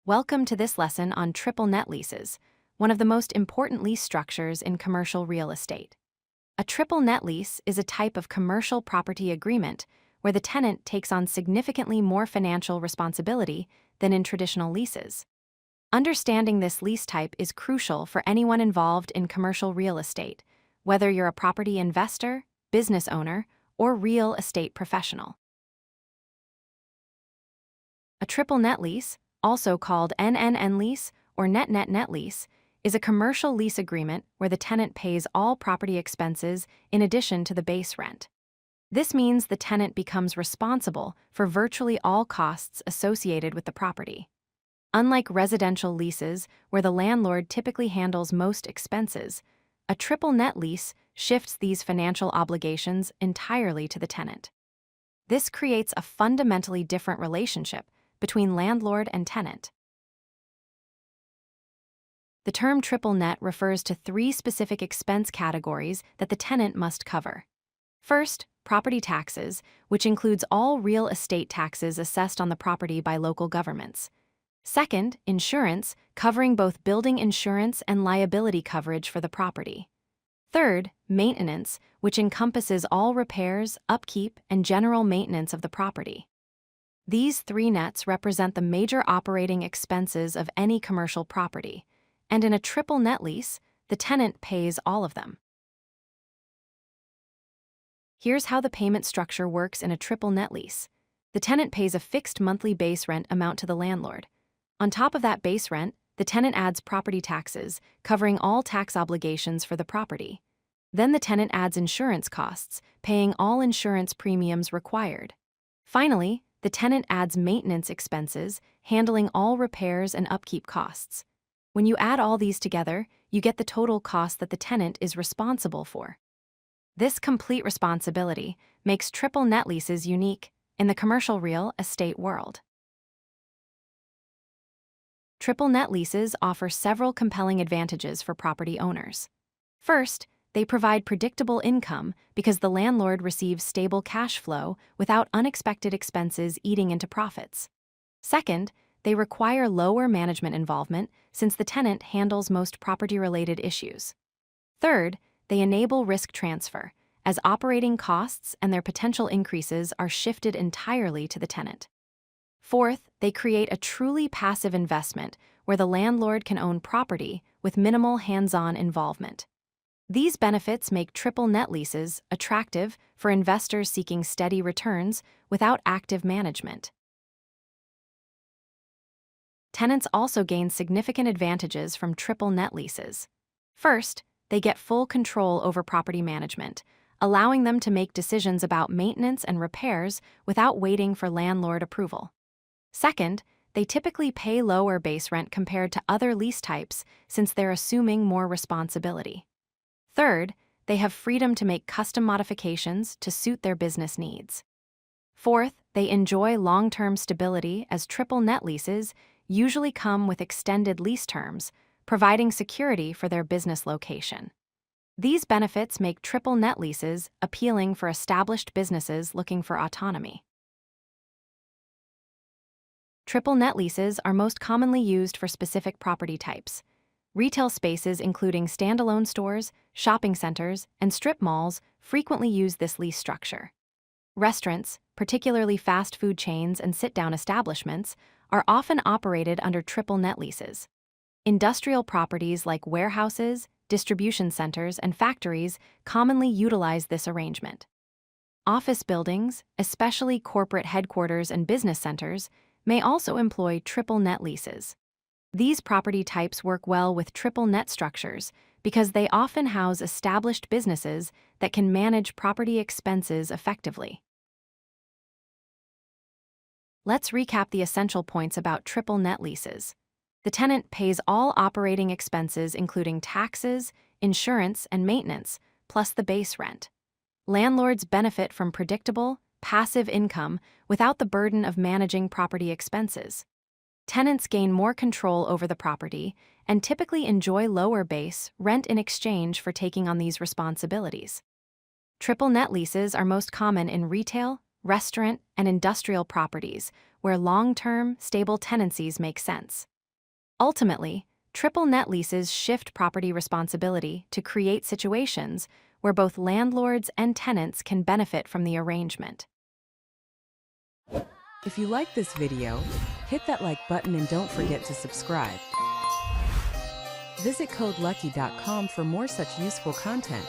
Welcome to this lesson on triple net leases, one of the most important lease structures in commercial real estate. A triple net lease is a type of commercial property agreement where the tenant takes on significantly more financial responsibility than in traditional leases. Understanding this lease type is crucial for anyone involved in commercial real estate, whether you're a property investor, business owner, or real estate professional. A triple net lease, also called NNN Lease or Net Lease, is a commercial lease agreement where the tenant pays all property expenses in addition to the base rent. This means the tenant becomes responsible for virtually all costs associated with the property. Unlike residential leases, where the landlord typically handles most expenses, a triple net lease shifts these financial obligations entirely to the tenant. This creates a fundamentally different relationship between landlord and tenant. The term triple net refers to three specific expense categories that the tenant must cover. First, property taxes, which includes all real estate taxes assessed on the property by local governments. Second, insurance, covering both building insurance and liability coverage for the property. Third, maintenance, which encompasses all repairs, upkeep, and general maintenance of the property. These three nets represent the major operating expenses of any commercial property, and in a triple net lease, the tenant pays all of them. Here's how the payment structure works in a triple net lease. The tenant pays a fixed monthly base rent amount to the landlord. On top of that base rent, the tenant adds property taxes, covering all tax obligations for the property. Then the tenant adds insurance costs, paying all insurance premiums required. Finally, the tenant adds maintenance expenses, handling all repairs and upkeep costs. When you add all these together, you get the total cost that the tenant is responsible for. This complete responsibility makes triple net leases unique in the commercial real estate world. Triple net leases offer several compelling advantages for property owners. First, they provide predictable income because the landlord receives stable cash flow without unexpected expenses eating into profits. Second, they require lower management involvement since the tenant handles most property-related issues. Third, they enable risk transfer, as operating costs and their potential increases are shifted entirely to the tenant. Fourth, they create a truly passive investment where the landlord can own property with minimal hands-on involvement. These benefits make triple net leases attractive for investors seeking steady returns without active management. Tenants also gain significant advantages from triple net leases. First, they get full control over property management, allowing them to make decisions about maintenance and repairs without waiting for landlord approval. Second, they typically pay lower base rent compared to other lease types since they're assuming more responsibility. Third, they have freedom to make custom modifications to suit their business needs. Fourth, they enjoy long-term stability as triple net leases usually come with extended lease terms, providing security for their business location. These benefits make triple net leases appealing for established businesses looking for autonomy. Triple net leases are most commonly used for specific property types. Retail spaces including standalone stores, shopping centers, and strip malls frequently use this lease structure. Restaurants, particularly fast food chains and sit-down establishments, are often operated under triple net leases. Industrial properties like warehouses, distribution centers, and factories commonly utilize this arrangement. Office buildings, especially corporate headquarters and business centers, may also employ triple net leases. These property types work well with triple net structures because they often house established businesses that can manage property expenses effectively. Let's recap the essential points about triple net leases. The tenant pays all operating expenses including taxes, insurance, and maintenance, plus the base rent. Landlords benefit from predictable, passive income without the burden of managing property expenses. Tenants gain more control over the property and typically enjoy lower base rent in exchange for taking on these responsibilities. Triple net leases are most common in retail, restaurant, and industrial properties where long-term, stable tenancies make sense. Ultimately, triple net leases shift property responsibility to create situations where both landlords and tenants can benefit from the arrangement. If you like this video, hit that like button and don't forget to subscribe. Visit codelucky.com for more such useful content.